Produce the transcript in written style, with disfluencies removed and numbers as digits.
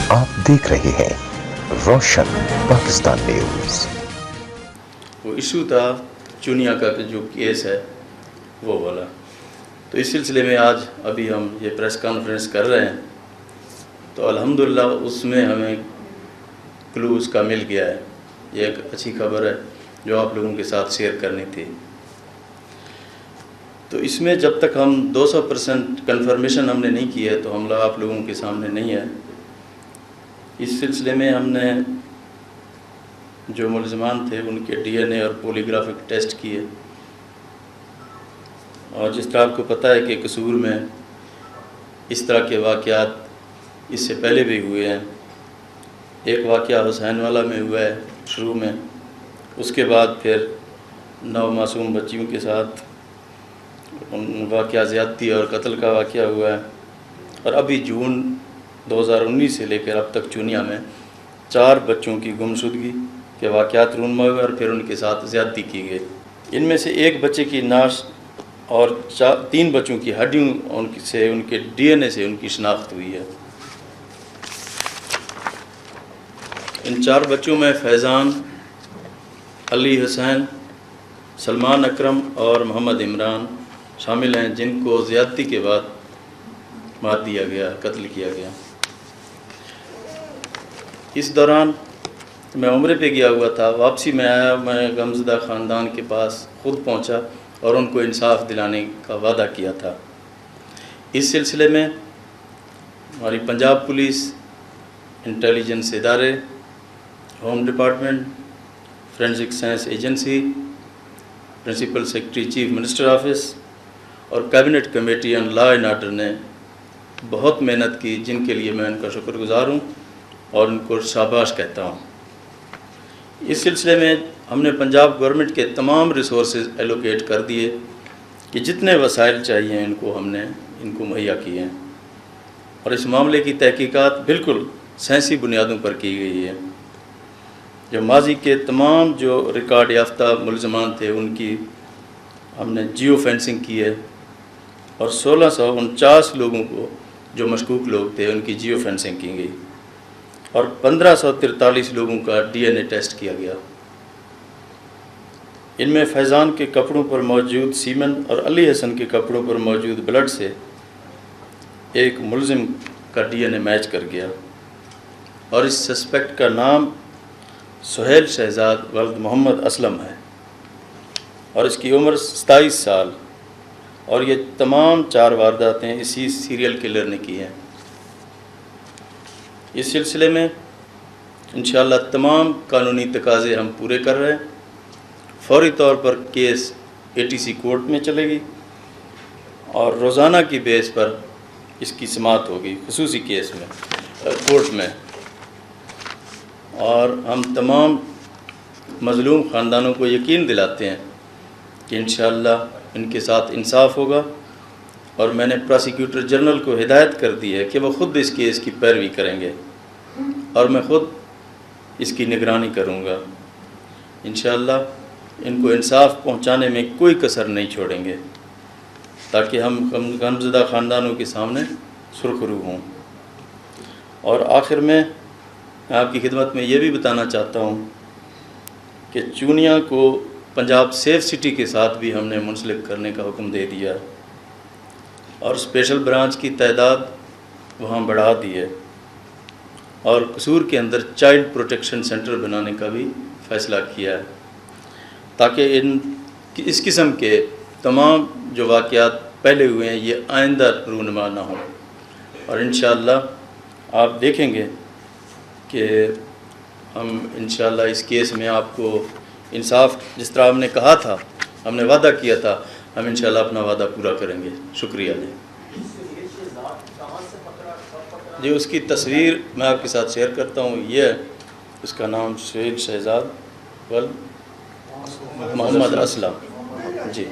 आप देख रहे हैं रोशन पाकिस्तान न्यूज़। वो इशू था चुनिया का जो केस है वो वाला, तो इस सिलसिले में आज अभी हम ये प्रेस कॉन्फ्रेंस कर रहे हैं। तो अल्हम्दुलिल्लाह उसमें हमें क्लू उसका मिल गया है। ये एक अच्छी खबर है जो आप लोगों के साथ शेयर करनी थी। तो इसमें जब तक हम 200% कन्फर्मेशन हमने नहीं की है तो हमला आप लोगों के सामने नहीं है। इस सिलसिले में हमने जो मुलज़मान थे उनके DNA और पॉलीग्राफिक टेस्ट किए, और जिस तरह आपको पता है कि कसूर में इस तरह के वाक़यात इससे पहले भी हुए हैं। एक वाक़या हुसैन वाला में हुआ है शुरू में, उसके बाद फिर 9 मासूम बच्चियों के साथ वाक़या ज़्यादती और कत्ल का वाक़या हुआ है, और अभी जून 2019 से लेकर अब तक चुनिया में 4 बच्चों की गुमशुदगी के वाक़यात रूनमा हुए और फिर उनके साथ ज़्यादती की गई। इनमें से एक बच्चे की नाश और 3 बच्चों की हड्डियों से उनके DNA से उनकी शनाख्त हुई है। इन 4 बच्चों में फैज़ान, अली हुसैन, सलमान अकरम और मोहम्मद इमरान शामिल हैं, जिनको ज़्यादती के बाद मार दिया गया, कत्ल किया गया। इस दौरान मैं उम्रे पे गया हुआ था, वापसी में आया, मैं गमज़दा ख़ानदान के पास ख़ुद पहुंचा और उनको इंसाफ दिलाने का वादा किया था। इस सिलसिले में हमारी पंजाब पुलिस, इंटेलिजेंस इदारे, home department, forensic science agency, principal secretary chief minister office और cabinet committee on law and order ने बहुत मेहनत की, जिनके लिए मैं उनका शुक्रगुज़ार हूँ और उनको शाबाश कहता हूँ। इस सिलसिले में हमने पंजाब गवर्नमेंट के तमाम रिसोर्सेज एलोकेट कर दिए कि जितने वसाइल चाहिए इनको मुहैया किए हैं, और इस मामले की तहकीकात बिल्कुल साइंसी बुनियादों पर की गई है। जो माजी के तमाम जो रिकॉर्ड याफ्ता मुलज़मान थे उनकी हमने जियो फेंसिंग की है, और 1649 लोगों को जो मशकूक लोग थे उनकी जियो फेंसिंग की गई, और 1543 लोगों का DNA टेस्ट किया गया। इनमें फैज़ान के कपड़ों पर मौजूद सीमन और अली हसन के कपड़ों पर मौजूद ब्लड से एक मुलज़िम का DNA मैच कर गया, और इस सस्पेक्ट का नाम सुहेल शहजाद वल्द मोहम्मद असलम है, और इसकी उम्र 27 साल, और ये तमाम 4 वारदातें इसी सीरियल किलर ने की हैं। इस सिलसिले में इंशाअल्लाह तमाम कानूनी तकाज़े हम पूरे कर रहे हैं। फौरी तौर पर केस ATC कोर्ट में चलेगी और रोज़ाना की बेस पर इसकी समाअत होगी खुसूसी केस में कोर्ट में, और हम तमाम मज़लूम ख़ानदानों को यकीन दिलाते हैं कि इंशाअल्लाह इनके साथ इंसाफ होगा। और मैंने प्रोसिक्यूटर जनरल को हिदायत कर दी है कि वो ख़ुद इस केस की पैरवी करेंगे और मैं ख़ुद इसकी निगरानी करूँगा। इंशाअल्लाह इनको इंसाफ पहुँचाने में कोई कसर नहीं छोड़ेंगे, ताकि हम गमज़दा ख़ानदानों के सामने सुरखरू हों। और आखिर में मैं आपकी खिदमत में ये भी बताना चाहता हूँ कि चुनिया को पंजाब सेफ सिटी के साथ भी हमने मुंसलिक करने का हुक्म दे दिया, और स्पेशल ब्रांच की तादाद वहाँ बढ़ा दी है, और कसूर के अंदर चाइल्ड प्रोटेक्शन सेंटर बनाने का भी फ़ैसला किया है, ताकि इस किस्म के तमाम जो वाक़यात पहले हुए हैं ये आइंदा रूनुमा ना हो। और इंशाअल्लाह आप देखेंगे कि हम इंशाअल्लाह इस केस में आपको इंसाफ, जिस तरह हमने कहा था, हमने वादा किया था, हम इंशाअल्लाह अपना वादा पूरा करेंगे। शुक्रिया जी। उसकी तस्वीर मैं आपके साथ शेयर करता हूँ। ये है, उसका नाम सुहेल शहजाद वल्द मोहम्मद असलम जी।